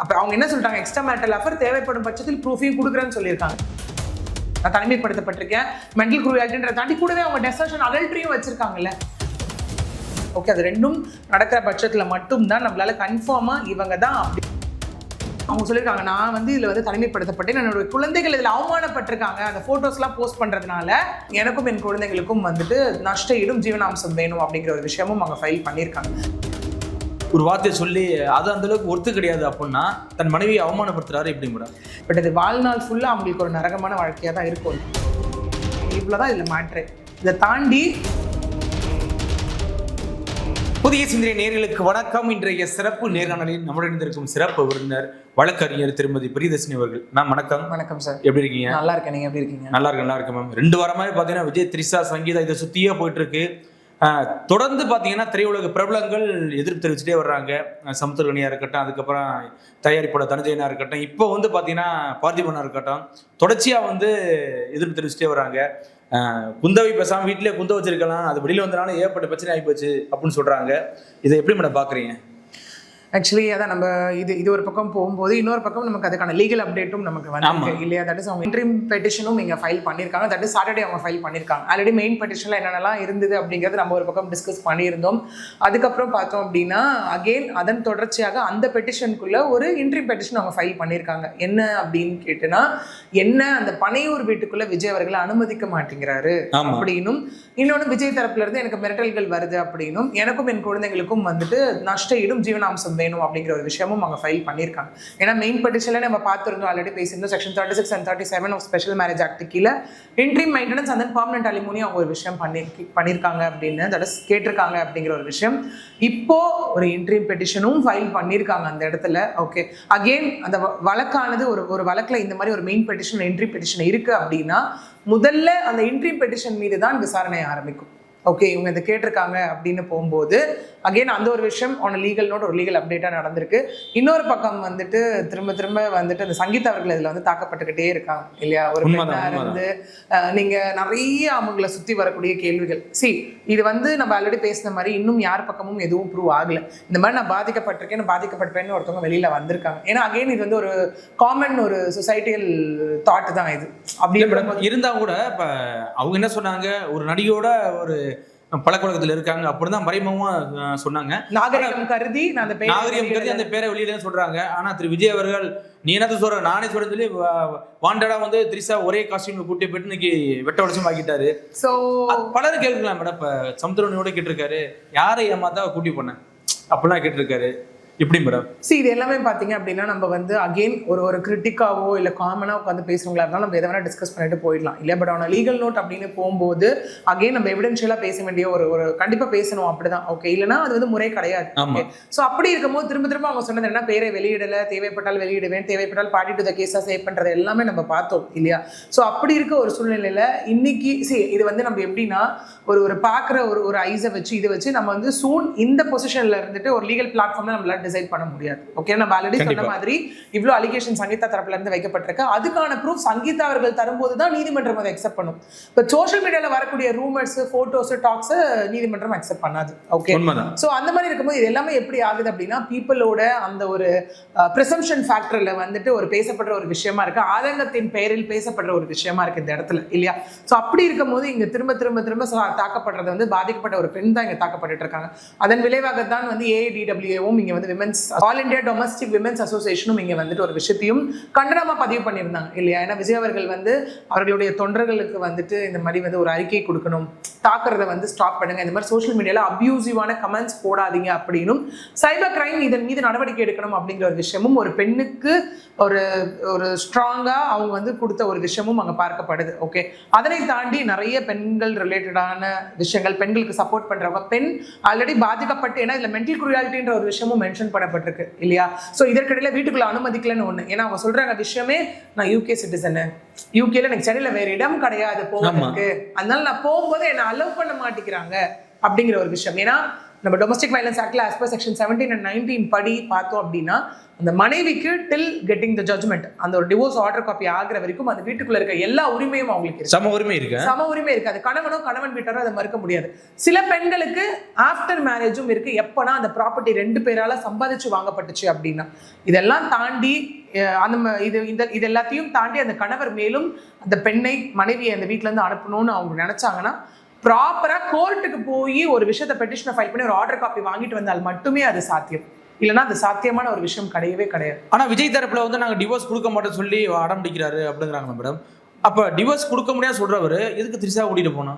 அப்ப அவங்க என்ன சொல்லிட்டாங்க, எக்ஸ்ட்ரா மேரிட்டல் அஃபேர் தேவைப்படும் பட்சத்தில் ப்ரூஃபையும் கொடுக்குறேன்னு சொல்லியிருக்காங்க. நான் தனிமைப்படுத்தப்பட்டிருக்கேன், மென்டல் குரூயாலிட்டின்ற தாண்டி கூடவே அவங்க டெசர்ஷன் அடல்ட்ரியும் வச்சிருக்காங்கல்ல. ஓகே, அது ரெண்டும் நடக்கிற பட்சத்தில் மட்டும்தான் நம்மளால கன்ஃபார்மா இவங்க தான் அப்படி அவங்க சொல்லியிருக்காங்க. நான் வந்து இதில் வந்து தனிமைப்படுத்தப்பட்டேன், என்னோட குழந்தைகள் இதில் அவமானப்பட்டிருக்காங்க, அந்த ஃபோட்டோஸ்லாம் போஸ்ட் பண்ணுறதுனால எனக்கும் என் குழந்தைகளுக்கும் வந்துட்டு நஷ்ட ஈடும் ஜீவனாம்சம் வேணும் அப்படிங்கிற ஒரு விஷயமும் அவங்க ஃபைல் பண்ணியிருக்காங்க. ஒரு வார்த்தையை சொல்லி அது அந்த அளவுக்கு ஒர்த்து கிடையாது அப்படின்னா தன் மனைவியை அவமானப்படுத்துறாரு எப்படி மேடம்? பட் அது வாழ்நாள் ஃபுல்லாக அவங்களுக்கு ஒரு நரகமான வாழ்க்கையாக தான் இருக்கும். இவ்வளோதான் இதில் மேட்ரு. இதை தாண்டி புதிய சிந்தனை நேயர்களுக்கு வணக்கம். இன்றைய சிறப்பு நேர்காணலில் நம்முடன் இருந்திருக்கும் சிறப்பு விருந்தினர் வழக்கறிஞர் திருமதி பிரியதர்ஷினி அவர்கள். மேம் வணக்கம். வணக்கம் சார், எப்படி இருக்கீங்க? நல்லா இருக்கேன், நீங்க எப்படி இருக்கீங்க? நல்லா இருக்கேன் மேம். 2 வாரமாவே பார்த்தீங்கன்னா விஜய், த்ரிஷா, சங்கீதா இதை சுற்றியே போயிட்டு இருக்கு. தொடர்ந்து பார்த்தீங்கன்னா திரையுலக பிரபலங்கள் எதிர்ப்பு தெரிவிச்சுட்டே வர்றாங்க. சமுத்திரகனியாக இருக்கட்டும், அதுக்கப்புறம் தயாரிப்போட தனஞ்சயனா இருக்கட்டும், இப்போ வந்து பார்த்தீங்கன்னா பார்த்திபனா இருக்கட்டும், தொடர்ச்சியாக வந்து எதிர்ப்பு தெரிவிச்சுட்டே வர்றாங்க. குந்தவை பேசாமல் வீட்டிலே குந்த வச்சிருக்கலாம், அது வெளியில் வந்தனால ஏற்பட்ட பிரச்சனை ஆகிப்போச்சு அப்படின்னு சொல்கிறாங்க. இதை எப்படி மேடம் பார்க்குறீங்க? ஆக்சுவலி அதான் நம்ம இது ஒரு பக்கம் போகும்போது இன்னொரு பக்கம் நமக்கு அதுக்கான லீகல் அப்டேட்டும் நமக்கு வந்து இல்லையா. தட் இஸ் அவங்க இன்ட்ரீம் பெட்டிஷனும் இங்கே ஃபைல் பண்ணியிருக்காங்க. தட் இஸ் சாட்டர்டே அவங்க ஃபைல் பண்ணியிருக்காங்க. ஆல்ரெடி மெயின் பெட்டிஷனில் என்னென்னலாம் இருந்தது அப்படிங்கிறது நம்ம ஒரு பக்கம் டிஸ்கஸ் பண்ணியிருந்தோம். அதுக்கப்புறம் பார்த்தோம் அப்படின்னா அகெயின் அதன் தொடர்ச்சியாக அந்த பெட்டிஷனுக்குள்ள ஒரு இன்ட்ரீம் பெட்டிஷன் அவங்க ஃபைல் பண்ணியிருக்காங்க. என்ன அப்படின்னு கேட்டுனா, என்ன அந்த பனையூர் வீட்டுக்குள்ள விஜய் அவர்களை அனுமதிக்க மாட்டேங்கிறாரு அப்படின்னும், இன்னொன்று விஜய் தரப்புல இருந்து எனக்கு மிரட்டல்கள் வருது அப்படின்னும், எனக்கும் என் குழந்தைகளுக்கும் வந்துட்டு நஷ்ட ஈடும் ஜீவனாம்சம் வேணும் அப்படிங்கிற ஒரு விஷயமும் அவங்க ஃபைல் பண்ணியிருக்காங்க. ஏன்னா மெயின் பெட்டிஷன்ல நம்ம பார்த்துருந்தோம், ஆல்ரெடி பேசியிருந்தோம், section 36 and 37 of special marriage act கீழே interim maintenance and permanent alimony அவங்க ஒரு விஷயம் பண்ணியிருக்காங்க அப்படின்னு தட் இஸ் கேட்டிருக்காங்க அப்படிங்கிற ஒரு விஷயம். இப்போ ஒரு இன்ட்ரீம் பெட்டிஷனும் ஃபைல் பண்ணியிருக்காங்க அந்த இடத்துல. ஓகே, அகெயின் அந்த வழக்கானது ஒரு வழக்கில் இந்த மாதிரி ஒரு மெயின் பெட்டிஷன் இன்ட்ரீம் பெட்டிஷன் இருக்கு அப்படின்னா முதல்ல அந்த இன்ட்ரீம் பெட்டிஷன் மீது தான் விசாரணை ஆரம்பிக்கும். ஓகே, இவங்க இதை கேட்டிருக்காங்க அப்படின்னு போகும்போது அகெயின் அந்த ஒரு விஷயம் ஆன் லீகல் நோட் ஒரு லீகல் அப்டேட்டாக நடந்திருக்கு. இன்னொரு பக்கம் வந்துட்டு திரும்ப வந்துட்டு அந்த சங்கீதா அவர்கள் இதில் வந்து தாக்கப்பட்டுக்கிட்டே இருக்காங்க இல்லையா. ஒரு பெண்ணாக இருந்து நீங்கள் நிறைய அவங்களை சுற்றி வரக்கூடிய கேள்விகள். இது வந்து நம்ம ஆல்ரெடி பேசின மாதிரி இன்னும் யார் பக்கமும் எதுவும் ப்ரூவ் ஆகலை. இந்த மாதிரி நான் பாதிக்கப்பட்டிருப்பேன்னு ஒருத்தவங்க வெளியில் வந்திருக்காங்க. ஏன்னா அகெயின் இது வந்து ஒரு காமன் ஒரு சொசைட்டியல் தாட் தான் இது. அப்படி இருந்தால் கூட இப்போ அவங்க என்ன சொன்னாங்க, ஒரு நடிகையோட ஒரு பழக்கவழக்கத்தில் இருக்காங்க அப்படிதான் மறைமுகமா சொன்னாங்க. நாகரிகம் கருதி அந்த பேரை வெளியில சொல்றாங்க. ஆனா திரு விஜய் அவர்கள் நீ என்னது சொல்ற நானே சொல்றேன்னு சொல்லி வாண்டடா வந்து த்ரிஷா ஒரே காஸ்டியூம்ல கூட்டி போயிட்டு இன்னைக்கு வெட்ட வளசம் ஆக்கிட்டாரு. சோ பலரும் கேட்கலாம் மேடம், இப்ப சமுத்திரனோட கேட்டிருக்காரு, யாரை ஏமாத்தா கூட்டி போனேன் அப்படிலாம் கேட்டிருக்காரு. எப்படி மேடம்? இது எல்லாமே பார்த்தீங்க அப்படின்னா நம்ம வந்து அகெயின் ஒரு கிரிட்டிக்காவோ இல்லை காமனாக உட்காந்து பேசுகிறவங்களா இருந்தாலும் நம்ம எதை வேணால் டிஸ்கஸ் பண்ணிட்டு போயிடலாம் இல்லையா. பட் ஆனால் லீகல் நோட் அப்படின்னு போகும்போது அகெயின் நம்ம எவிடென்ஷியலாக பேச வேண்டிய ஒரு கண்டிப்பாக பேசணும் அப்படிதான். ஓகே, இல்லைனா அது வந்து முறை கிடையாது. ஸோ அப்படி இருக்கும்போது திரும்ப அவங்க சொன்னது என்ன, பேரை வெளியிடலை, தேவைப்பட்டால் வெளியிடுவேன், தேவைப்பட்டால் பார்ட்டி டு த கேஸாக சேவ் பண்ணுறது எல்லாமே நம்ம பார்த்தோம் இல்லையா. ஸோ அப்படி இருக்க ஒரு சூழ்நிலையில் இன்னைக்கு இது வந்து நம்ம எப்படின்னா ஒரு பார்க்குற ஒரு ஐஸை வச்சு இதை வச்சு நம்ம வந்து சூன் இந்த பொசிஷனில் இருந்துட்டு ஒரு லீகல் பிளாட்ஃபார்ம்ல நம்மளால டிசைட் பண்ண முடியாது. ஓகே, நம்ம ஆல்ரெடி சொன்ன மாதிரி இவ்வளவு அலிகேஷன் சங்கீதா தரப்புல இருந்து வைக்கப்பட்டிருக்கு. அதுக்கான ப்ரூஃப் சங்கீதா அவர்கள் தரும்போது தான் நீதிமன்றம் அதை அக்செப்ட் பண்ணும். இப்போ சோஷியல் மீடியால வரக்கூடிய ரூமர்ஸ், போட்டோஸ், டாக்ஸ் நீதிமன்றம் அக்செப்ட் பண்ணாது. ஓகே, சோ அந்த மாதிரி இருக்கும்போது இது எல்லாமே எப்படி ஆகுது அப்படின்னா பீப்புளோட அந்த ஒரு பிரசம்ஷன் ஃபேக்டர்ல வந்துட்டு ஒரு பேசப்படுற ஒரு விஷயமா இருக்கு, ஆதங்கத்தின் பெயரில் பேசப்படுற ஒரு விஷயமா இருக்கு இந்த இடத்துல இல்லையா. சோ அப்படி இருக்கும்போது இங்க திரும்ப தாக்கப்படுறது வந்து பாதிக்கப்பட்ட ஒரு பெண் தான் இங்க தாக்கப்பட்டு இருக்காங்க. அதன் விளைவாகத்தான் வந்து AIDWAவும் இங்க வந்து women's all India domestic women's அசோசியேஷனும் இங்க வந்துட்டு ஒரு விஷயத்தையும் கண்டனமா பதிவு பண்ணியிருந்தாங்க இல்லையா. ஏன்னா விஜய் அவர்கள் வந்து அவர்களுடைய தொண்டர்களுக்கு வந்துட்டு இந்த மாதிரி வந்து ஒரு அறிக்கை கொடுக்கணும், தாக்குறதை வந்து ஸ்டாப் பண்ணுங்க, இந்த மாதிரி சோஷியல் மீடியால அபியூசிவான கமெண்ட்ஸ் போடாதீங்க அப்படின்னும், சைபர் கிரைம் இதன் மீது நடவடிக்கை எடுக்கணும் அப்படிங்கிற ஒரு விஷயமும் ஒரு பெண்ணுக்கு ஒரு ஸ்ட்ராங்கா அவங்க வந்து கொடுத்த ஒரு விஷயமும் அங்க பார்க்கப்படுது. ஓகே, அதனை தாண்டி நிறைய பெண்கள் ரிலேட்டடான விஷயங்கள், பெண்களுக்கு சப்போர்ட் பண்றவங்க, பெண் ஆல்ரெடி பாதிக்கப்பட்டு, ஏன்னா இதுல மென்டல் குரூயாலிட்டின்ற ஒரு விஷயமும் மென்ஷன் பண்ணப்பட்டிருக்கு இல்லையா. ஸோ இதற்கிடையில வீட்டுக்குள்ள அனுமதிக்கலன்னு ஒண்ணு. ஏன்னா அவங்க சொல்றாங்க விஷயமே, நான் UK சிட்டிசனு, யூகேல எனக்கு சென்னையில வேற இடம் கிடையாது போகிறதுக்கு, அதனால நான் போகும்போது என்னை அலோவ் பண்ண மாட்டேங்கிறாங்க அப்படிங்கிற ஒரு விஷயம். ஏன்னா நம்ம டொமஸ்டிக் வயலன்ஸ் ஆக்ட்ல as per செக்ஷன் 17 and 19 படி பார்த்தோம் அப்படின்னா அந்த மனைவிக்கு டில் கெட்டிங் த ஜட்ஜ்மெண்ட் அந்த ஒரு டிவோர்ஸ் ஆர்டர் காப்பி ஆகிற வரைக்கும் அந்த வீட்டுக்குள்ள இருக்க எல்லா உரிமையும் அவங்களுக்கு இருக்கு. சம உரிமை இருக்கு. சம உரிமை இருக்கு. அது கணவன் வீட்டாரோ அதை மறுக்க முடியாது. சில பெண்களுக்கு ஆஃப்டர் மேரேஜும் இருக்கு. எப்பனா அந்த ப்ராப்பர்ட்டி 2 பேரால சம்பாதிச்சு வாங்கப்பட்டுச்சு அப்படின்னா இதெல்லாம் தாண்டி அந்த இது எல்லாத்தையும் தாண்டி அந்த கணவர் மேலும் அந்த பெண்ணை மனைவியை அந்த வீட்டுல இருந்து அனுப்பணும்னு அவங்க நினைச்சாங்கன்னா ப்ராப்பரா கோர்ட்டுக்கு போய் ஒரு விஷயத்தை பெட்டிஷனை ஃபைல் பண்ணி ஒரு ஆர்டர் காப்பி வாங்கிட்டு வந்தால் மட்டுமே அது சாத்தியம். இல்லைன்னா அது சாத்தியமான ஒரு விஷயம் கிடையவே கிடையாது. ஆனா விஜய் தரப்புல வந்து நாங்க டிவோர்ஸ் கொடுக்க மாட்டோம் சொல்லி அடம் பிடிக்கிறாரு அப்படிங்கிறாங்க மேடம். அப்ப டிவோர்ஸ் கொடுக்க முடியாது சொல்றவரு எதுக்கு திரிஷா கூட்டிட்டு போனா?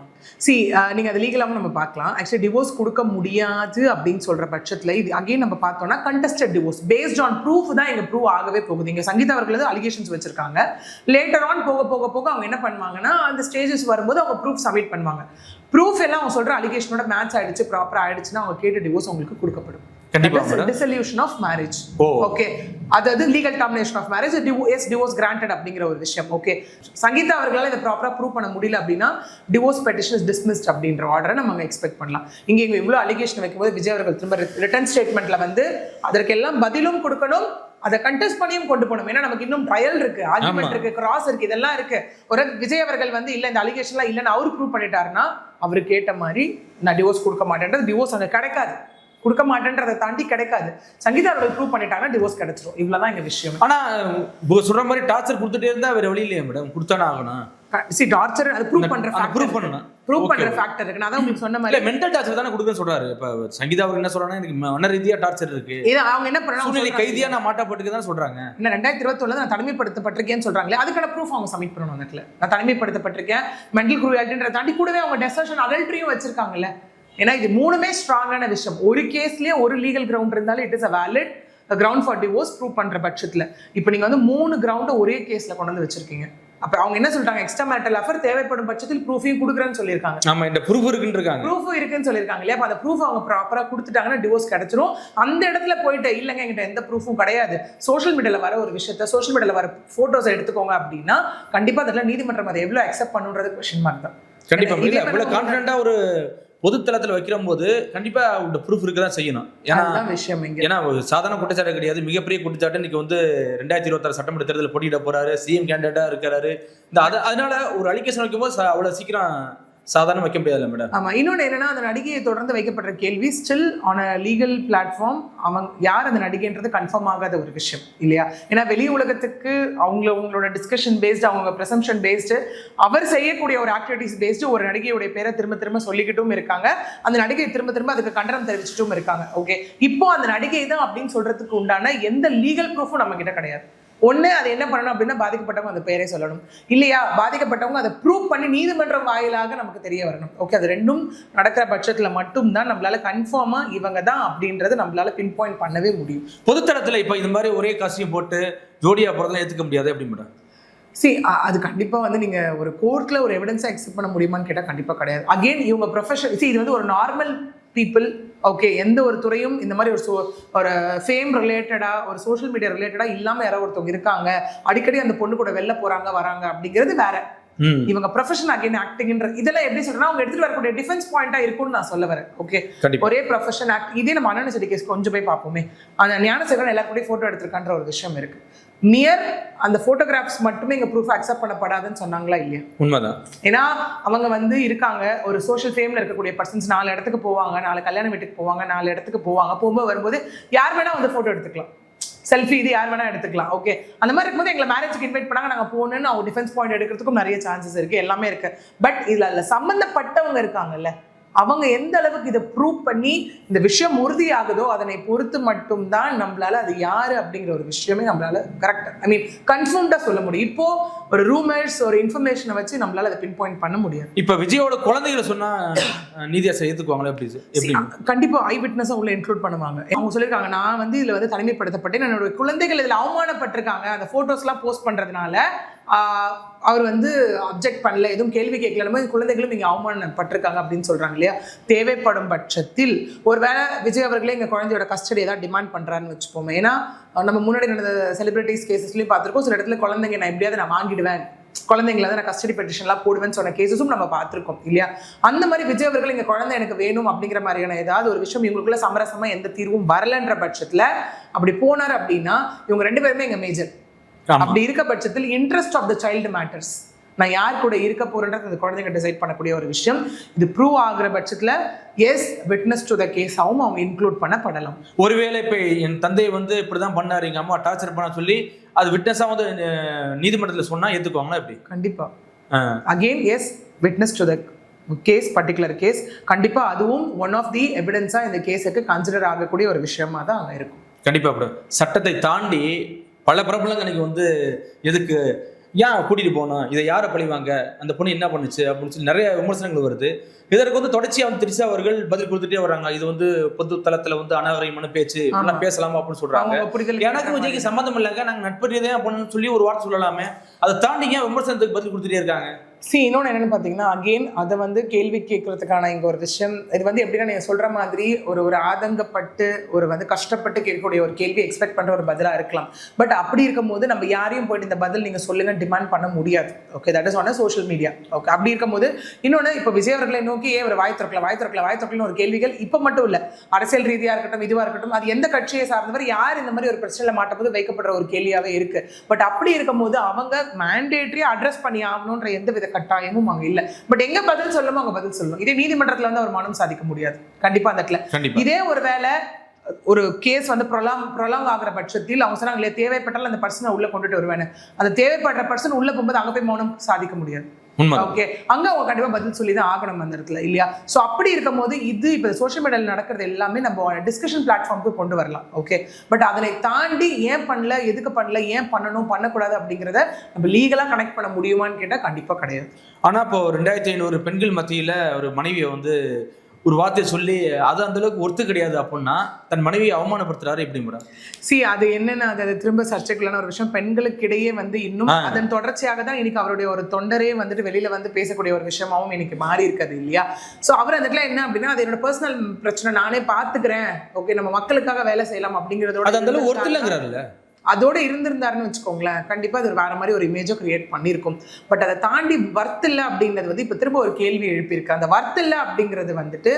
நீங்க அது லீகலாவும் நம்ம பார்க்கலாம். ஆக்சுவலி டிவோர்ஸ் கொடுக்க முடியாது அப்படின்னு சொல்ற பட்சத்துல இது அகைன் நம்ம பார்த்தோம்னா contested divorce based on proof தான் இங்க ப்ரூவ் ஆகவே போகுது. இங்க சங்கீதா அவர்கள் அலிகேஷன்ஸ் வச்சிருக்காங்க. லேட்டர் ஆன் போக அவங்க என்ன பண்ணுவாங்கன்னா அந்த ஸ்டேஜஸ் வரும்போது அவங்க ப்ரூஃப் சப்மிட் பண்ணுவாங்க. ப்ரூஃப் எல்லாம் அவங்க சொல்ற அலிகேஷனோட மேட்ச் ஆயிடுச்சு, ப்ராப்பரா ஆயிடுச்சுன்னா அவங்க கேட்ட டிவோர்ஸ் உங்களுக்கு கொடுக்கப்படும். Dissolution of marriage. ஓகே, அதாவது legal termination of marriage, divorce granted அப்படிங்கிற ஒரு விஷயம். ஓகே, சங்கீதா அவர்களால இதை ப்ராப்பரா ப்ரூவ் பண்ண முடியல அப்படின்னா டிவோர்ஸ் பெட்டிஷன் இஸ் டிஸ்மிஸ்ட் அப்படின்ற ஆர்டரை நம்ம எக்ஸ்பெக்ட் பண்ணலாம். இங்க இவ்வளவு அலிகேஷன் வைக்கும்போது விஜய் அவர்கள் திரும்ப ரிட்டன் ஸ்டேட்மெண்ட்ல வந்து அதற்கெல்லாம் பதிலும் கொடுக்கணும், அதை கண்டெஸ்ட் பண்ணியும் கொண்டு போகணும். ஏன்னா நமக்கு இன்னும் ட்ரையல் இருக்கு, ஆர்குமெண்ட் இருக்கு, கிராஸ் இருக்கு, இதெல்லாம் இருக்கு. ஒரு விஜய் அவர்கள் வந்து இல்ல இந்த அலிகேஷன்லாம் இல்லைன்னு அவரு ப்ரூவ் பண்ணிட்டாருன்னா அவரு கேட்ட மாதிரி நான் டிவோர்ஸ் கொடுக்க மாட்டேன்றது டிவோர்ஸ் அங்க கிடைக்காது. கொடுக்க மாட்டேன்றதை தாண்டி கிடைக்காது. சங்கீதா அவர்கள் ப்ரூவ் பண்ணிட்டாங்கன்னா டிவோர்ஸ் கிடைச்சிரும். இவ்வளவுதான் எங்க விஷயம். ஆனா சொல்ற மாதிரி டார்ச்சர் கொடுத்துட்டே இருந்தா வேற வழி இல்லையா மேடம்? கொடுத்தானே ஆகணும். டார்ச்சர் அது ப்ரூவ் பண்ற ஃபேக்டர் இருக்கு. நான் உங்களுக்கு சொன்ன மாதிரி மென்டல் டார்ச்சர் தானே கொடுக்க சொல்றாரு. இப்ப சங்கீதா அவர் என்ன சொல்றாங்க, எனக்கு மன ரீதியா டார்ச்சர் இருக்கு. அவங்க என்ன பண்ணாங்க, கைதியா நான் மாட்டப்பட்டுக்கு தான் சொல்றாங்க. என்ன 2021 நான் தனிமைப்படுத்தப்பட்டிருக்கேன்னு சொல்றாங்களே, அதுக்கான ப்ரூஃப் அவங்க சப்மிட் பண்ணணும். அந்த நான் தனிமைப்படுத்தப்பட்டிருக்கேன், மென்டல் குரூயாலிட்டின்ற தாண்டி கூடவே அவங்க டெசர்ஷன் அடல்ட்ரியும் வச்சிருக்காங்கல்ல. ஏன்னா இது மூணுமே ஸ்ட்ராங்கான விஷயம். ஒரு கேஸ்லயே ஒரு லீகல் கிரவுண்ட் இருந்தாலும் it is a valid ground for divorce prove பண்ற பட்சத்துல இப்போ நீங்க வந்து 3 கிரவுண்ட் ஒரே கேஸ்ல கொண்டு வந்து வச்சிருக்கீங்க. அப்ப அவங்க என்ன சொல்றாங்க, எக்ஸ்ட்ரா மேரிட்டல் அஃபேர் தேவைப்படும் பட்சத்தில் ப்ரூஃபையும் கொடுக்குறேன்னு சொல்லியிருக்காங்க. ஆமா, இந்த ப்ரூஃப் இருக்குன்னு ப்ரூஃப் இருக்குன்னு சொல்லியிருக்காங்க இல்லையா? அப்ப அந்த ப்ரூஃப் அவங்க ப்ராப்பரா கொடுத்துட்டாங்கன்னா டிவோர்ஸ் கிடைச்சிரும். அந்த இடத்துல போயிட்டு இல்லைங்க என்கிட்ட எந்த ப்ரூஃபும் கிடையாது, சோஷியல் மீடியால வர ஒரு விஷயத்த சோஷியல் மீடியால வர போட்டோஸ் எடுத்துக்கோங்க அப்படின்னா கண்டிப்பா அதில் நீதிமன்றம் அதை எவ்வளவு அக்செப்ட் பண்ணுன்றது கொஸ்டின் மார்க் தான். கண்டிப்பா இவ்வளவு கான்ஃபிடென்ட்டா ஒரு பொதுத்தளத்தில் வைக்கிற போது கண்டிப்பா ப்ரூஃப் இருக்க தான் செய்யணும். ஏன்னா ஒரு சாதாரண குற்றச்சாட்டு கிடையாது, மிகப்பெரிய குற்றச்சாட்டு. இன்னைக்கு வந்து 2026 சட்டமன்ற தேர்தலில் போட்டியிட போறாரு, சிஎம் கேண்டிடேட்டா இருக்கிறாரு. அதனால ஒரு அலிகேஷன் வைக்கும்போது அவ்வளவு சீக்கிரம் சாதாரண வைக்க முடியாது மேடம். ஆமா, இன்னொன்று என்னன்னா அந்த நடிகையை தொடர்ந்து வைக்கப்படுற கேள்வி still on a legal platform அவங்க யார் அந்த நடிகைன்றது கன்ஃபார்ம் ஆகாத ஒரு விஷயம் இல்லையா? ஏன்னா வெளி உலகத்துக்கு அவங்களோட டிஸ்கஷன் பேஸ்டு, அவங்க ப்ரெசம்ஷன் பேஸ்டு, அவர் செய்யக்கூடிய ஒரு ஆக்டிவிட்டிஸ் பேஸ்டு ஒரு நடிகையுடைய பேரை திரும்ப சொல்லிக்கிட்டும் இருக்காங்க. அந்த நடிகை திரும்ப அதுக்கு கண்டனம் தெரிவிச்சுட்டும் இருக்காங்க. ஓகே, இப்போ அந்த நடிகை தான் அப்படின்னு சொல்றதுக்கு உண்டான எந்த லீகல் ப்ரூஃபும் நம்ம கிட்ட கிடையாது. ஒன்று அது என்ன பண்ணணும் அப்படின்னா பாதிக்கப்பட்டவங்க அந்த பேரே சொல்லணும், இல்லையா பாதிக்கப்பட்டவங்க அதை ப்ரூவ் பண்ணி நீதிமன்றம் வாயிலாக நமக்கு தெரிய வரணும். ஓகே, அது ரெண்டும் நடக்கிற பட்சத்தில் மட்டும்தான் நம்மளால கன்ஃபார்மா இவங்க தான் அப்படின்றது நம்மளால பின் பாயிண்ட் பண்ணவே முடியும். பொதுத்தளத்தில் இப்போ இந்த மாதிரி ஒரே காஸ்டியூம் போட்டு ஜோடியா போறதெல்லாம் ஏற்றுக்க முடியாது அப்படி மேடம். அது கண்டிப்பாக வந்து நீங்கள் ஒரு கோர்ட்டில் ஒரு எவிடன்ஸை அக்செப்ட் பண்ண முடியுமான்னு கேட்டால் கண்டிப்பாக கிடையாது. அகெயின் இவங்க ப்ரொஃபஷன் இது வந்து ஒரு நார்மல் பீப்புள். ஓகே, எந்த ஒரு துறையும் இந்த மாதிரி ஒரு ஃபேம் ரிலேட்டடா ஒரு சோஷியல் மீடியா ரிலேட்டடா இல்லாமல் யாராவது ஒருத்தவங்க இருக்காங்க, அடிக்கடி அந்த பொண்ணு கூட வெளில போறாங்க வராங்க அப்படிங்கிறது வேற. இவங்க ப்ரொஃபஷன் அகைன் ஆக்டிங்ன்ற இதெல்லாம் எப்படி சொல்றேன்னா அவங்க எடுத்துட்டு வரக்கூடிய டிஃபென்ஸ் பாயிண்டா இருக்கும்னு நான் சொல்ல வரேன். ஓகே, ஒரே ப்ரொஃபஷன் ஆக்ட். இதே நம்ம அண்ணன் செடி கேஸ் கொஞ்சம் போய் பார்ப்போமே, அந்த ஞானசேகரன் எல்லாருக்கூடயும் போட்டோ எடுத்திருக்கான்ற ஒரு விஷயம் இருக்கு. மியர் அந்த போட்டோகிராஃப்ஸ் மட்டுமே இங்க ப்ரூஃப் அக்செப்ட் பண்ணப்படாதுன்னு சொன்னாங்களா இல்லையா? உண்மைதான். ஏன்னா அவங்க வந்து இருக்காங்க ஒரு சோஷியல் ஃபேம்ல இருக்கக்கூடிய பர்சன்ஸ் 4 இடத்துக்கு போவாங்க, 4 கல்யாண வீட்டுக்கு போவாங்க, 4 இடத்துக்கு போகும்போது வரும்போது யார் வேணா வந்து போட்டோ எடுத்துக்கலாம், செல்ஃபி இது யார் வேணா எடுத்துக்கலாம். ஓகே, அந்த மாதிரி இருக்கும்போது எங்களை மேரேஜுக்கு இன்வைட் பண்ணாங்க, நாங்கள் போகணுன்னு அவங்க டிஃபென்ஸ் பாயிண்ட் எடுக்கிறதுக்கும் நிறைய சான்சஸ் இருக்கு, எல்லாமே இருக்கு. பட் இதுல சம்பந்தப்பட்டவங்க இருக்காங்கல்ல, அவங்க எந்த அளவுக்கு இதை ப்ரூவ் பண்ணி இந்த விஷயம் உறுதியாகுதோ அதனை பொறுத்து மட்டும்தான் நம்மளால அது யாரு அப்படிங்கிற ஒரு விஷயமே நம்மளால கரெக்டா கன்ஃபார்ம்டா சொல்ல முடியும். இப்போ ஒரு ரூமர்ஸ் ஒரு இன்ஃபர்மேஷனை வச்சு நம்மளால அதை பின் பாயிண்ட் பண்ண முடியாது. இப்ப விஜயோட குழந்தைகளை சொன்னா நீதியாசை ஏத்துக்குவாங்களா? எப்படி? கண்டிப்பா ஐ விட்னஸா உள்ள இன்க்ளூட் பண்ணுவாங்க. அவங்க சொல்லியிருக்காங்க, நான் வந்து இதுல வந்து தனிமைப்படுத்தப்பட்டேன், என்னோட குழந்தைகள் இதுல அவமானப்பட்டிருக்காங்க, அந்த போட்டோஸ் எல்லாம் போஸ்ட் பண்றதுனால அவர் வந்து அப்ஜெக்ட் பண்ணல, எதுவும் கேள்வி கேட்கல, குழந்தைகளும் இங்கே அவமானப்பட்டிருக்காங்க அப்படின்னு சொல்றாங்க இல்லையா? தேவைப்படும் பட்சத்தில் ஒருவேளை விஜய் அவர்களே எங்கள் குழந்தையோட கஸ்டடி ஏதாவது டிமாண்ட் பண்றாருன்னு வச்சுப்போமே. ஏன்னா நம்ம முன்னாடி நடந்த செலிபிரிட்டிஸ் கேசஸ்லையும் பார்த்துருக்கோம், சில இடத்துல குழந்தைங்க நான் எப்படியாவது நான் வாங்கிடுவேன் குழந்தைங்களை தான் நான் கஸ்டடி பெட்டிஷன்லாம் போடுவேன்னு சொன்ன கேசஸும் நம்ம பார்த்துருக்கோம் இல்லையா? அந்த மாதிரி விஜய் அவர்கள் இங்கே குழந்தை எனக்கு வேணும் அப்படிங்கிற மாதிரியான ஏதாவது ஒரு விஷயம் இவங்களுக்குள்ள சமரசமா எந்த தீர்வும் வரலன்ற பட்சத்தில் அப்படி போனார் அப்படின்னா இவங்க 2 பேருமே இங்கே மேஜர். அப்படி இருக்க பட்சத்தில் interest of the child matters. நான் யார் கூட இருக்க போறேன்றது அந்த குழந்தைங்க டிசைட் பண்ணக்கூடிய ஒரு விஷயம். இது ப்ரூவ் ஆகுற பட்சத்தில் எஸ் விட்னஸ் டு த கேஸாகவும் அவங்க இன்க்ளூட் பண்ணப்படலாம். ஒருவேளை இப்போ என் தந்தை வந்து இப்படிதான் பண்ணாரு, எங்க அம்மா டார்ச்சர் பண்ண சொல்லி அது விட்னஸா வந்து நீதிமன்றத்தில் சொன்னா ஏத்துக்குவாங்களா? எப்படி? கண்டிப்பா. Again as witness to the case, particular case. கண்டிப்பா அதுவும் ஒன் ஆஃப் தி எவிடன்ஸா இந்த கேஸுக்கு கன்சிடர் ஆகக்கூடிய ஒரு விஷயமா தான் அங்கே இருக்கும். கண்டிப்பா. அப்படி சட்டத்தை தாண்டி பல பிரபலங்கள் எனக்கு வந்து எதுக்கு ஏன் கூட்டிட்டு போனோம், இதை யாரை பழிவாங்க, அந்த பொண்ணு என்ன பண்ணுச்சு அப்படின்னு சொல்லி நிறைய விமர்சனங்கள் வருது. இதற்கு வந்து தொடர்ச்சியா வந்து திரிஷா அவர்கள் பதில் கொடுத்துட்டே வர்றாங்க. இது வந்து பொது தளத்துல வந்து அநாகரிகமான பேச்சு எல்லாம் பேசலாமா அப்படின்னு சொல்றாங்க. எனக்கு விஜய்க்கு சம்மந்தம் இல்லைங்க, நாங்க நட்பு ரீதியா அப்படின்னு சொல்லி ஒரு வார்த்தை சொல்லலாமே, அதை தாண்டி ஏன் விமர்சனத்துக்கு பதில் கொடுத்துட்டே இருக்காங்க? இன்னொன்று என்னன்னு பார்த்தீங்கன்னா, அகெயின் அதை வந்து கேள்வி கேட்கறதுக்கான இங்கே ஒரு விஷயம். இது வந்து எப்படின்னா நீங்கள் சொல்கிற மாதிரி ஒரு ஆதங்கப்பட்டு ஒரு வந்து கஷ்டப்பட்டு கேட்கக்கூடிய ஒரு கேள்வி எக்ஸ்பெக்ட் பண்ணுற ஒரு பதிலாக இருக்கலாம். பட் அப்படி இருக்கும்போது நம்ம யாரையும் போயிட்டு இந்த பதில் நீங்கள் சொல்லுங்க டிமாண்ட் பண்ண முடியாது. Okay, that is on social media. Okay, அப்படி இருக்கும்போது இன்னொன்று இப்போ விஜய் அவர்களை நோக்கி ஒரு வாய் திறக்கல ஒரு கேள்விகள் இப்போ மட்டும் இல்லை, அரசியல் ரீதியாக இருக்கட்டும், இதுவாக இருக்கட்டும், அது எந்த கட்சியை சார்ந்தவர் யார் இந்த மாதிரி ஒரு பிரச்சனையில் மாட்டும்போது வைக்கப்படுற ஒரு கேள்வியாகவே இருக்கு. பட் அப்படி இருக்கும்போது அவங்க மேண்டேட்டரி அட்ரஸ் பண்ணி ஆகணுன்ற எந்த வித கட்டாயமும் அங்க இல்ல. பட் எங்க பதில் சொல்லணுமோ அங்க பதில் சொல்லணும். இதே நீதிமன்றத்துல வந்து ஒரு மனம் சாதிக்க முடியாது கண்டிப்பா அந்த இடத்துல. இதே ஒரு வேளை ஒரு கேஸ் வந்து ப்ரொலாங் ஆகிற பட்சத்தில் அவங்க சொன்னாங்களே தேவைப்பட்டாலும் அந்த பர்சனை உள்ள கொண்டுட்டு வருவேன்னு, அந்த தேவைப்படுற பர்சன் உள்ள போகும்போது அங்க போய் மௌனம் சாதிக்க முடியாது. ஓகே, அங்க அவங்க கண்டிப்பா பதில் சொல்லி தான் ஆகணும் அந்த இடத்துல இல்லையா? சோ அப்படி இருக்கும் போது இது இப்ப சோஷியல் மீடியால நடக்கிறது எல்லாமே நம்ம டிஸ்கஷன் பிளாட்ஃபார்முக்கு கொண்டு வரலாம். ஓகே, பட் அதனை தாண்டி ஏன் பண்ணல, எதுக்கு பண்ணல, ஏன் பண்ணணும், பண்ணக்கூடாது அப்படிங்கிறத நம்ம லீகலா கனெக்ட் பண்ண முடியுமான்னு கேட்டா கண்டிப்பா கிடையாது. ஆனா இப்போ 2500 பெண்கள் மத்தியில ஒரு மனைவியை வந்து ஒரு வார்த்தையை சொல்லி அது அந்த அளவுக்கு ஒர்த்து கிடையாது அப்படின்னா தன் மனைவியை அவமானப்படுத்துறாரு எப்படி மேடம்? அது என்னன்னா அது திரும்ப சர்ச்சைக்குள்ளான ஒரு விஷயம். பெண்களுக்கு இடையே வந்து இன்னும் அதன் தொடர்ச்சியாக தான் இன்னைக்கு அவருடைய ஒரு தொண்டரே வந்துட்டு வெளியில வந்து பேசக்கூடிய ஒரு விஷயமாவும் இன்னைக்கு மாறி இருக்காது இல்லையா? சோ அவர் அந்த இடத்துல என்ன அப்படின்னா அது என்னோட பர்சனல் பிரச்சனை, நானே பாத்துக்கிறேன், ஓகே நம்ம மக்களுக்காக வேலை செய்யலாம் அப்படிங்கறதோட அது அந்த அளவுக்கு ஒர்த்து இல்லைங்கிறாருல்ல. அதோட இருந்திருந்தாருன்னு வச்சுக்கோங்களேன், கண்டிப்பா அது வேற மாதிரி ஒரு இமேஜோ கிரியேட் பண்ணியிருக்கும். பட் அதை தாண்டி வர்த் இல்லை அப்படிங்கிறது வந்து இப்ப திரும்ப ஒரு கேள்வி எழுப்பியிருக்கு. அந்த வர்த் இல்லை அப்படிங்கிறது வந்துட்டு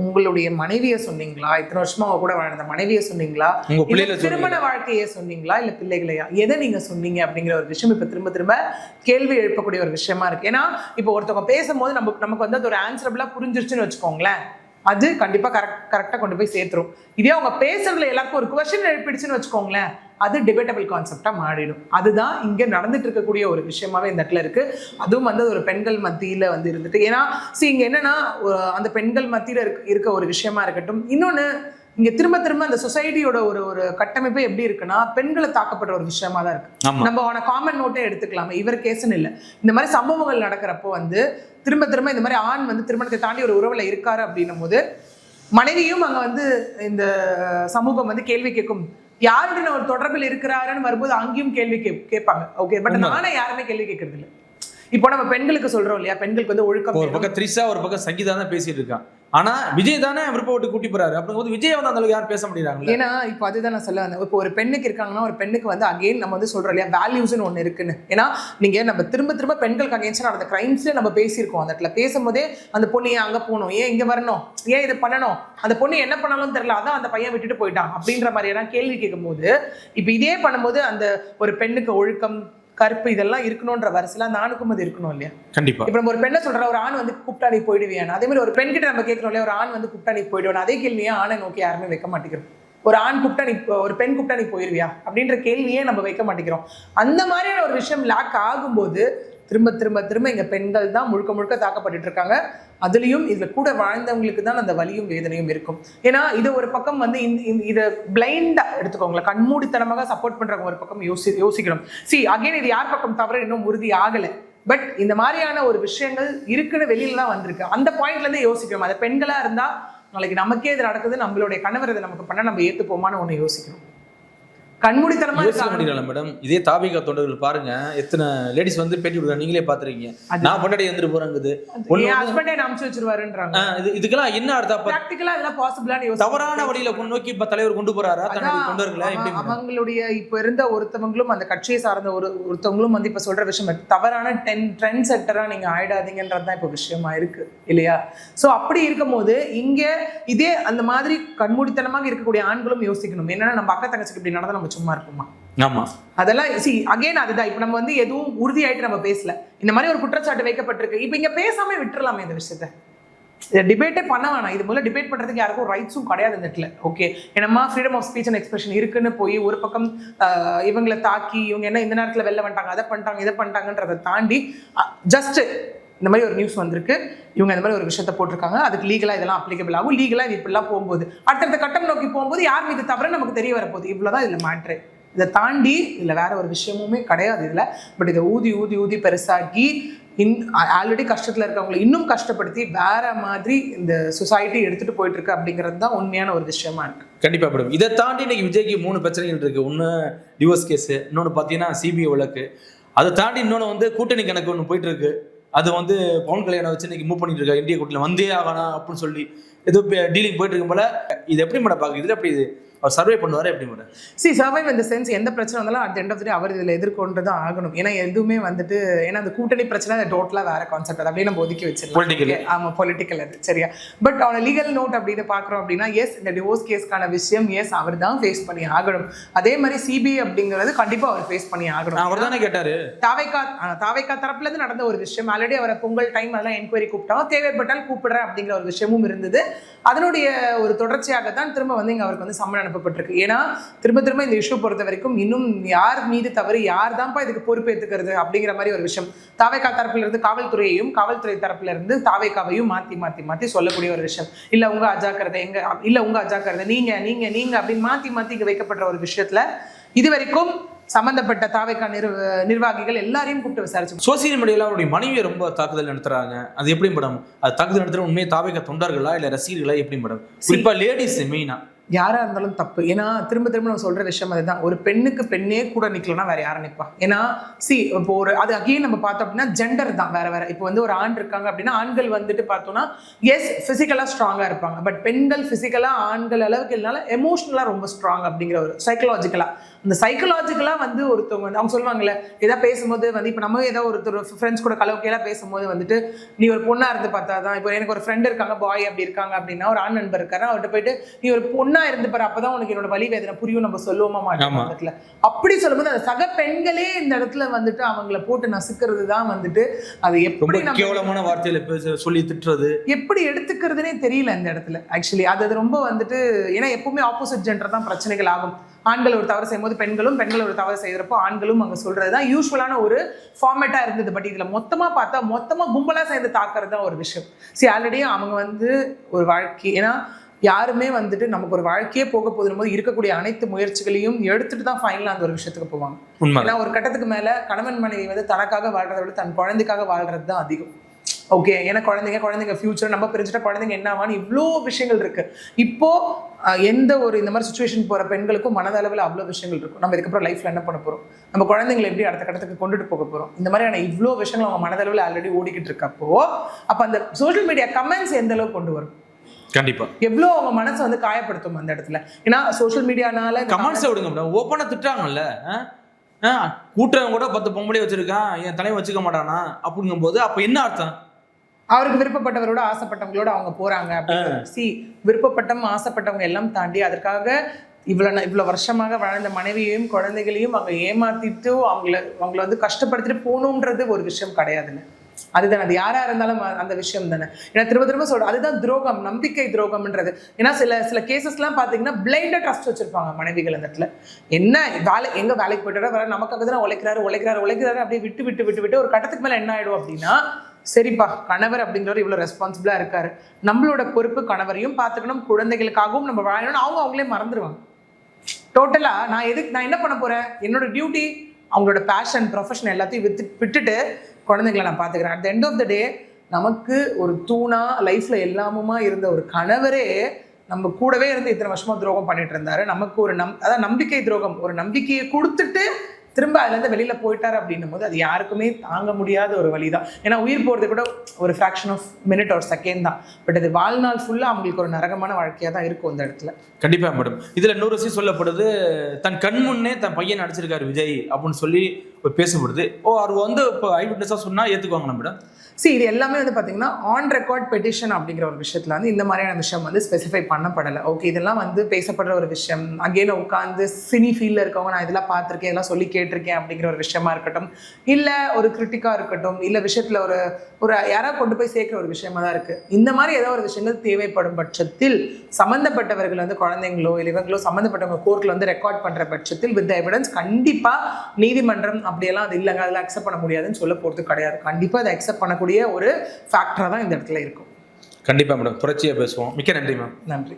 உங்களுடைய மனைவியை சொன்னீங்களா, இத்தனை வருஷமா அவங்க கூட வாழ்ந்த மனைவியை சொன்னீங்களா, திருமண வாழ்க்கையை சொன்னீங்களா, இல்ல பிள்ளைகளையா, எதை நீங்க சொன்னீங்க அப்படிங்கிற ஒரு விஷயம் இப்ப திரும்ப திரும்ப கேள்வி எழுப்பக்கூடிய ஒரு விஷயமா இருக்கு. ஏன்னா இப்போ ஒருத்தவங்க பேசும்போது நமக்கு வந்து அது ஒரு ஆன்சரபிளா புரிஞ்சிருச்சுன்னு வச்சுக்கோங்களேன், அது கண்டிப்பா கரெக்டா கொண்டு போய் சேர்த்துரும். இதே அவங்க பேசுறதுல எல்லாருக்கும் ஒரு குவெஸ்டின் எழுப்பிடுச்சுன்னு வச்சுக்கோங்களேன், அது டிபேட்டபிள் கான்செப்டா மாறிடும். அதுதான் இங்க நடந்துட்டு இருக்கக்கூடிய ஒரு விஷயமாவே இந்த இடத்துல இருக்கு. அதுவும் வந்து ஒரு பெண்கள் மத்தியில வந்து இருந்துட்டு, ஏன்னா இங்க என்னன்னா அந்த பெண்கள் மத்தியில இருக்க ஒரு விஷயமா இருக்கட்டும். இன்னொன்னு இங்க திரும்ப திரும்ப அந்த சொசைட்டியோட ஒரு கட்டமைப்பு எப்படி இருக்குன்னா பெண்களை தாக்கப்படுற ஒரு விஷயமா தான் இருக்கு. நம்ம காமன் நோட்டே எடுத்துக்கலாமே, இவர் கேஸ்ன்னு இல்லை, இந்த மாதிரி சம்பவங்கள் நடக்கிறப்போ வந்து திரும்ப திரும்ப இந்த மாதிரி ஆண் வந்து திருமணத்தை தாண்டி ஒரு உறவுல இருக்காரு அப்படின்னும் போது மனைவியும் அங்க வந்து இந்த சமூகம் வந்து கேள்வி கேட்கும். யாருடன் ஒரு தொடர்பில் இருக்கிறாருன்னு வரும்போது அங்கேயும் கேள்வி கேட்பாங்க. ஓகே, பட் நானே யாருமே கேள்வி கேட்கறது இல்லை. இப்போ நம்ம பெண்களுக்கு சொல்றோம் இல்லையா, பெண்களுக்கு வந்து ஒழுக்கம். ஒரு பக்கம் த்ரிஷா ஒரு பக்கம் சங்கீதா தான் பேசிட்டு இருக்கான். ஆனா விஜய் தானே விருப்ப விட்டு கூட்டி போறாரு. அப்படிங்கும்போது விஜய் வந்து அந்த அளவுக்கு யாரும் பேச முடியறாங்க. ஏன்னா இப்போ அதுதான் நான் சொல்ல வந்தேன். இப்போ ஒரு பெண்ணுக்கு இருக்காங்கன்னா ஒரு பெண்ணுக்கு வந்து அகைன் நம்ம வந்து சொல்றோம் இல்லையா வேல்யூஸ்னு ஒன்று இருக்குன்னு. ஏன்னா நீங்க நம்ம திரும்ப திரும்ப பெண்களுக்கு அகைன்ஸ்டா நடந்த கிரைம்ஸ்ல நம்ம பேசியிருக்கோம். அந்த இடத்துல பேசும்போதே அந்த பொண்ணு ஏன் அங்க போகணும், ஏன் இங்க வரணும், ஏன் இதை பண்ணணும், அந்த பொண்ணு என்ன பண்ணாலும் தெரியல, அதான் அந்த பையன் விட்டுட்டு போயிட்டான் அப்படின்ற மாதிரியான கேள்வி கேட்கும் போது இப்போ இதே பண்ணும்போது அந்த ஒரு பெண்ணுக்கு ஒழுக்கம் கற்பு இதெல்லாம் இருக்கணும்ன்ற வரிசையில அந்த ஆணுக்கும் அது இருக்கணும் இல்லையா? கண்டிப்பா. இப்ப நம்ம ஒரு பெண்ணை சொல்ற ஒரு ஆண் வந்து கூப்பிட்டா நீ போயிடுவியான், அதே மாதிரி ஒரு பெண் கிட்ட நம்ம கேட்கிறோம் இல்லையா ஒரு ஆண் வந்து கூப்பிட்டா நீ போயிடுவான், அதே கேள்வியே ஆணை நோக்கி யாருமே வைக்க மாட்டேங்கிறோம். ஒரு ஆண் கூப்பிட்டா நீ, ஒரு பெண் கூப்பிட்டா நீ போயிடுவியா அப்படின்ற கேள்வியே நம்ம வைக்க மாட்டேங்கிறோம். அந்த மாதிரியான ஒரு விஷயம் லேக் ஆகும்போது திரும்ப திரும்ப திரும்ப இங்க பெண்கள் தான் முழுக்க முழுக்க தாக்கப்பட்டு இருக்காங்க. அதுலயும் இதுல கூட வாழ்ந்தவங்களுக்கு தான் அந்த வலியும் வேதனையும் இருக்கும். ஏன்னா இது ஒரு பக்கம் வந்து இதை பிளைண்டா எடுத்துக்கோங்களேன், கண்மூடித்தனமாக சப்போர்ட் பண்றவங்க ஒரு பக்கம் யோசிக்கணும். அகைன் இது யார் பக்கம் தவிர இன்னும் உறுதி ஆகலை. பட் இந்த மாதிரியான ஒரு விஷயங்கள் இருக்குன்னு வெளியில தான் வந்திருக்கு. அந்த பாயிண்ட்ல இருந்தே யோசிக்கணும். அது பெண்களா இருந்தா நாளைக்கு நமக்கே இது நடக்குது, நம்மளுடைய கணவர் இதை நமக்கு பண்ண நம்ம ஏத்துப்போமான்னு ஒண்ணு யோசிக்கணும். கண்மூடித்தனமா யோசிக்க முடியல மேடம். இதே தாபிகா தொண்டர்கள் பாருங்க, எத்தனை லேடிஸ் வந்து பேட்டி கொடுக்குறாங்க, நீங்களே பாத்துருக்கீங்க. நான் பொண்டாடி எழுந்துட்டு போறாங்குது, ஹஸ்பண்டே அனுப்பிச்சு வச்சிருவாருன்றாங்க. இதுக்கெல்லாம் என்ன அர்த்தம்? பிராக்டிகலா இதெல்லாம் பாசிபிளான தவறான வழியில நோக்கி இப்ப தலைவர் கொண்டு போறாரா தன்னுடைய தொண்டர்களை? அவங்களுடைய இப்ப இருந்த ஒருத்தவங்களும் அந்த கட்சியை சார்ந்த ஒருத்தவங்களும் வந்து இப்ப சொல்ற விஷயம் தவறான ட்ரெண்ட் செட்டரா நீங்க ஆயிடாதீங்கன்றதுதான் இப்ப விஷயமா இருக்கு இல்லையா? சோ அப்படி இருக்கும் போது இங்க இதே அந்த மாதிரி கண்மூடித்தனமாக இருக்கக்கூடிய ஆண்களும் யோசிக்கணும். என்னன்னா நம்ம அக்கா தங்கச்சிக்கு இப்படி நடந்தா நம்ம சும்மா இருப்போமா? ஆமா, அதெல்லாம் அகைன் அதுதான். இப்ப நம்ம வந்து எதுவும் உறுதியாயிட்டு நம்ம பேசல, இந்த மாதிரி ஒரு குற்றச்சாட்டு வைக்கப்பட்டிருக்கு, இப்ப இங்க பேசாம விட்டுறலாமே இந்த விஷயத்த. இதை டிபேட்டே பண்ண வேணாம். இது போல டிபேட் பண்றதுக்கு யாருக்கும் ரைட்ஸும் கிடையாது இந்த இடத்துல. ஓகே, என்னமா freedom of speech and expression இருக்குன்னு போய் ஒரு பக்கம் இவங்களை தாக்கி இவங்க என்ன இந்த நேரத்துல வெளில வந்துட்டாங்க, அதை பண்ணிட்டாங்க இதை பண்ணிட்டாங்கன்றதை தாண்டி ஜஸ்ட் இந்த மாதிரி ஒரு நியூஸ் வந்திருக்கு, இவங்க இந்த மாதிரி ஒரு விஷயத்த போட்டிருக்காங்க, அதுக்கு லீகலா இதெல்லாம் அப்ளிகபிள் ஆகும், லீகலா இது இப்படிலாம் போகும்போது அடுத்த கட்டம் நோக்கி போகும்போது யார் மீது தவிர நமக்கு தெரிய வரப்போகுது. இவ்வளவுதான் இதுல மேட்ரு. இதை தாண்டி இதுல வேற ஒரு விஷயமுமே கிடையாது இதுல. பட் இதை ஊதி ஊதி ஊதி பெருசாக்கி ஆல்ரெடி கஷ்டத்துல இருக்கவங்களை இன்னும் கஷ்டப்படுத்தி வேற மாதிரி இந்த சொசைட்டி எடுத்துட்டு போயிட்டு இருக்கு அப்படிங்கிறது தான் உண்மையான ஒரு விஷயமா இருக்கு. கண்டிப்பா மேடம். இதை தாண்டி இன்னைக்கு விஜய்க்கு 3 பிரச்சனைகள் இருக்கு. ஒன்னு டிவோர்ஸ் கேஸ், இன்னொன்னு பாத்தீங்கன்னா சிபிஐ வழக்கு, அதை தாண்டி இன்னொன்னு வந்து கூட்டணி கணக்கு ஒன்று போயிட்டு இருக்கு. அது வந்து பவன் கல்யாணம் வச்சு இன்னைக்கு மூவ் பண்ணிட்டு இருக்கா, இந்தியா கூட்டணியில் வந்தே ஆகணும் அப்படின்னு சொல்லி ஏதோ டீலிங் போயிட்டு இருக்கும் போல. இது எப்படி மேடம் பாக்குது? இதுல எப்படி அவர் சர்வே பண்ணுவாரு எப்படி மேடம்? சர்வை இந்த சென்ஸ் எந்த பிரச்சனை வந்தாலும் அட் எண்ட் ஆஃப் தி டே அவர் இதில் எதிர்கொண்டுதான் ஆகணும். ஏன்னா எதுவுமே வந்துட்டு ஏன்னா அந்த கூட்டணி பிரச்சனை அது டோட்டலாக வேற கான்செப்ட், அது அப்படியே நம்ம ஒதுக்கி வச்சிருக்கோம். ஆமா, பொலிட்டிக்கல் அது சரியா. பட் அவனை லீகல் நோட் அப்படின்னு பார்க்குறோம் அப்படின்னா எஸ், இந்த டிவோர்ஸ் கேஸ்க்கான விஷயம் எஸ் அவர் தான் ஃபேஸ் பண்ணி ஆகணும். அதே மாதிரி சிபிஐ அப்படிங்கிறது கண்டிப்பாக அவர் ஃபேஸ் பண்ணி ஆகணும். அவர் தானே கேட்டாரு. தாவேக்கா தரப்புல இருந்து நடந்த ஒரு விஷயம், ஆல்ரெடி அவரை பொங்கல் டைம் அதெல்லாம் என்கொயரி கூப்பிட்டாங்க, தேவைப்பட்டால் கூப்பிடுறேன் அப்படிங்கிற ஒரு விஷயமும் இருந்தது. அதனுடைய ஒரு தொடர்ச்சியாக தான் திரும்ப வந்து இங்க அவருக்கு வந்து சம்மன் அனுப்பப்பட்டிருக்கு. ஏன்னா திரும்ப இந்த இஷ்யூ பொறுத்த வரைக்கும் இன்னும் யார் மீது தவறு, யார் தான்ப்பா இதுக்கு பொறுப்பேற்றுக்கிறது அப்படிங்கிற மாதிரி ஒரு விஷயம். தாவேக்கா தரப்புல இருந்து காவல்துறையையும், காவல்துறை தரப்புல இருந்து தாவேக்காவையும் மாத்தி சொல்லக்கூடிய ஒரு விஷயம். இல்ல உங்க அஜாக்கிரதை எங்க, இல்ல உங்க அஜாக்கிரதை நீங்க நீங்க நீங்க அப்படின்னு மாத்தி இங்க வைக்கப்படுற ஒரு விஷயத்துல இது வரைக்கும் சம்பந்தப்பட்ட தாவேக்கா நிர்வாகிகள் எல்லாரையும் கூப்பிட்டு விசாரிச்சு சோசியல் மீடியால அவருடைய மனைவியை ரொம்ப தாக்குதல் நடத்துறாங்க. அது எப்படி மேடம்? அது தாக்குதல் நடத்துற உண்மையை தாவேக்கா தொண்டர்களா இல்ல ரசிகர்களா எப்படி மேடம்? குறிப்பா லேடிஸ் மெயினா யாரா இருந்தாலும் தப்பு. ஏன்னா திரும்ப நம்ம சொல்ற விஷயம் அதுதான், ஒரு பெண்ணுக்கு பெண்ணே கூட நிக்கலன்னா வேற யாரை நிற்பா? ஏன்னா இப்போ ஒரு அது அகைன் நம்ம பார்த்தோம் அப்படின்னா ஜெண்டர் தான் வேற. இப்போ வந்து ஒரு ஆண் இருக்காங்க அப்படின்னா ஆண்கள் வந்துட்டு பார்த்தோம்னா எஸ் பிசிக்கலா ஸ்ட்ராங்கா இருப்பாங்க, பட் பெண்கள் பிசிக்கலா ஆண்கள் அளவுக்கு இல்லைனால எமோஷனலா ரொம்ப ஸ்ட்ராங் அப்படிங்கிற ஒரு சைக்கலாஜிக்கலா, அந்த சைக்கலாஜிக்கலா வந்து ஒருத்தவங்க வந்து அவங்க சொல்லுவாங்கல்ல, ஏதாவது பேசும்போது வந்து இப்போ நம்ம ஏதோ ஒருத்தர் ஃப்ரெண்ட்ஸ் கூட கலவுக்கையெல்லாம் பேசும்போது வந்துட்டு நீ ஒரு பொண்ணா இருந்து பார்த்தாதான், இப்போ எனக்கு ஒரு ஃப்ரெண்ட் இருக்காங்க பாய் அப்படி இருக்காங்க அப்படின்னா, ஒரு ஆண் நண்பர் இருக்காரு, அவர்கிட்ட போயிட்டு நீ ஒரு பொண்ணா இருந்து பாரு அப்பதான் உனக்கு என்னோட வலி வேதனை புரியும் நம்ம சொல்லுவோமா மாட்டோம். அப்படி சொல்லும்போது அந்த சக பெண்களே இந்த இடத்துல வந்துட்டு அவங்களை போட்டு நசுக்கிறது தான் வந்துட்டு அது எப்படி கேவலமான வார்த்தையில சொல்லி திட்டுறது எப்படி எடுத்துக்கிறதுனே தெரியல இந்த இடத்துல. ஆக்சுவலி அது ரொம்ப வந்துட்டு ஏன்னா எப்பவுமே ஆப்போசிட் ஜெண்டர் தான் பிரச்சனைகள் ஆகும். ஆண்கள் ஒரு தவறு செய்யும்போது பெண்கள் ஒரு தவறு செய்யறப்போ ஆண்களும் அங்க சொல்றதுதான் யூஸ்வலான ஒரு ஃபார்மேட்டா இருந்தது. பட் இதுல மொத்தமா கும்பலா சேர்ந்து தாக்குறது தான் ஒரு விஷயம். ஆல்ரெடி அவங்க வந்து ஒரு வாழ்க்கை, ஏன்னா யாருமே வந்துட்டு நமக்கு ஒரு வாழ்க்கையே போக போதும் போது இருக்கக்கூடிய அனைத்து முயற்சிகளையும் எடுத்துட்டு தான் ஃபைனலா அந்த ஒரு விஷயத்துக்கு போவாங்க. ஏன்னா ஒரு கட்டத்துக்கு மேல கணவன் மனைவி வந்து தனக்காக வாழ்றதை விட தன் குழந்தைக்காக வாழ்றது தான் அதிகம். ஓகே, ஏன்னா குழந்தைங்க ஃபியூச்சர் நம்ம பிரிஞ்சுட்டா குழந்தைங்க என்னவான்னு இவ்வளோ விஷயங்கள் இருக்கு. இப்போ எந்த ஒரு இந்த மாதிரி சுச்சுவேஷன் போற பெண்களுக்கும் மனதளவில் அவ்வளோ விஷயங்கள் இருக்கும். நம்ம இதுக்கப்புறம் லைஃப்ல என்ன பண்ண போறோம், நம்ம குழந்தைங்களை எப்படி அடுத்த கட்டத்துக்கு கொண்டுட்டு போக போறோம், இந்த மாதிரியான இவ்வளோ விஷயங்கள் அவங்க மனதளவில் ஆல்ரெடி ஓடிக்கிட்டு இருக்கப்போ அப்ப அந்த சோஷியல் மீடியா கமெண்ட்ஸ் எந்த அளவுக்கு கொண்டு வரும், கண்டிப்பா எவ்வளவு அவங்க மனசை வந்து காயப்படுத்தும் அந்த இடத்துல. ஏன்னா சோஷியல் மீடியானால கமெண்ட்ஸ் விடுங்க, ஓப்பனா திட்டுறாங்கல்ல, கூட்டுறவங்க கூட 10 பொம்பளை வச்சிருக்கான் என் தலையை வச்சுக்க மாட்டானா அப்படிங்கும் போது அப்ப என்ன அர்த்தம்? அவருக்கு விருப்பப்பட்டவரோட ஆசைப்பட்டவங்களோட அவங்க போறாங்க அப்படின்னு விருப்பப்பட்டம் ஆசைப்பட்டவங்க எல்லாம் தாண்டி அதற்காக இவ்வளவு வருஷமாக வாழ்ந்த மனைவியையும் குழந்தைகளையும் அவங்க ஏமாத்திட்டு அவங்கள வந்து கஷ்டப்படுத்திட்டு போகணுன்றது ஒரு விஷயம் கிடையாதுன்னு. அதுதானே, அது யாரா இருந்தாலும் அந்த விஷயம் தானே. ஏன்னா திரும்ப சொல்றேன், அதுதான் துரோகம், நம்பிக்கை துரோகம்ன்றது. ஏன்னா சில கேசஸ் எல்லாம் பாத்தீங்கன்னா பிளைண்டா ட்ரஸ்ட் வச்சிருப்பாங்க மனைவிகள். அந்த இடத்துல என்ன எங்க வேலைக்கு போயிட்டு வர நமக்காக தான் உழைக்கிறாரு அப்படியே விட்டு ஒரு கட்டத்துக்கு மேல என்ன ஆயிடும் அப்படின்னா, சரிப்பா கணவர் அப்படிங்கிறவர் இவ்வளவு ரெஸ்பான்சிபிளா இருக்காரு, நம்மளோட பொறுப்பு கணவரையும் பார்த்துக்கணும், குழந்தைகளுக்காகவும் நம்ம வாழணும், அவங்களே மறந்துடுவாங்க டோட்டலா. நான் என்ன பண்ண போறேன், என்னோட டியூட்டி, அவங்களோட பேஷன் ப்ரொஃபஷன் எல்லாத்தையும் விட்டுட்டு குழந்தைங்களை நான் பார்த்துக்கிறேன். At the end of the day நமக்கு ஒரு தூணா லைஃப்ல எல்லாமுமா இருந்த ஒரு கணவரே நம்ம கூடவே இருந்து இத்தனை வருஷமா துரோகம் பண்ணிட்டு இருந்தாரு, நமக்கு ஒரு அதாவது நம்பிக்கை துரோகம், ஒரு நம்பிக்கையை கொடுத்துட்டு திரும்ப அதுலேருந்து வெளியில போயிட்டாரு அப்படின்னும் போது அது யாருக்குமே தாங்க முடியாத ஒரு வழிதான். ஏன்னா உயிர் போகிறது கூட ஒரு ஃப்ராக்ஷன் ஆஃப் மினிட் ஒரு செகண்ட் தான், பட் அது வாழ்நாள் ஃபுல்லாக அவங்களுக்கு ஒரு நரகமான வாழ்க்கையாக தான் இருக்கும் அந்த இடத்துல. கண்டிப்பா மேடம். இதுல இன்னொரு விஷயம் சொல்லப்படுது, தன் கண் முன்னே தன் பையன் நடிச்சிருக்காரு விஜய் அப்படின்னு சொல்லி பேசப்படுது. அவர் வந்து இப்போ ஐ விட்னஸாக சொன்னா ஏத்துக்குவாங்க மேடம்? இது எல்லாமே வந்து பார்த்தீங்கன்னா ஆன் ரெக்கார்ட் பெட்டிஷன் அப்படிங்கிற ஒரு விஷயத்தில் வந்து இந்த மாதிரியான விஷயம் வந்து ஸ்பெசிஃபை பண்ணப்படலை. ஓகே, இதெல்லாம் வந்து பேசப்படுற ஒரு விஷயம். அகெயின் உட்காந்து சினி ஃபீல்டில் இருக்கவங்க நான் இதெல்லாம் பார்த்துருக்கேன், இதெல்லாம் சொல்லி கேட்டிருக்கேன் அப்படிங்கிற ஒரு விஷயமா இருக்கட்டும், இல்லை ஒரு கிரிட்டிக்காக இருக்கட்டும், இல்லை விஷயத்தில் ஒரு ஒரு யாராவது கொண்டு போய் சேர்க்குற ஒரு விஷயமா தான் இருக்குது. இந்த மாதிரி ஏதோ ஒரு விஷயங்கள் தேவைப்படும் பட்சத்தில் சம்மந்தப்பட்டவர்கள் வந்து குழந்தைங்களோ இல்லை இவங்களோ சம்மந்தப்பட்டவங்க கோர்ட்டில் வந்து ரெக்கார்ட் பண்ணுற பட்சத்தில் வித் எவிடன்ஸ் கண்டிப்பாக நீதிமன்றம் அப்படியெல்லாம் அது இல்லைங்க அதெல்லாம் அக்செப்ட் பண்ண முடியாதுன்னு சொல்ல போகிறது கிடையாது. கண்டிப்பாக அதை அக்செப்ட் பண்ணக்கூடிய ஒரு ஃபேக்டராக தான் இந்த இடத்துல இருக்கும். கண்டிப்பா மேடம், தொடர்ச்சியாக பேசுவோம். மிக்க நன்றி மேம். நன்றி.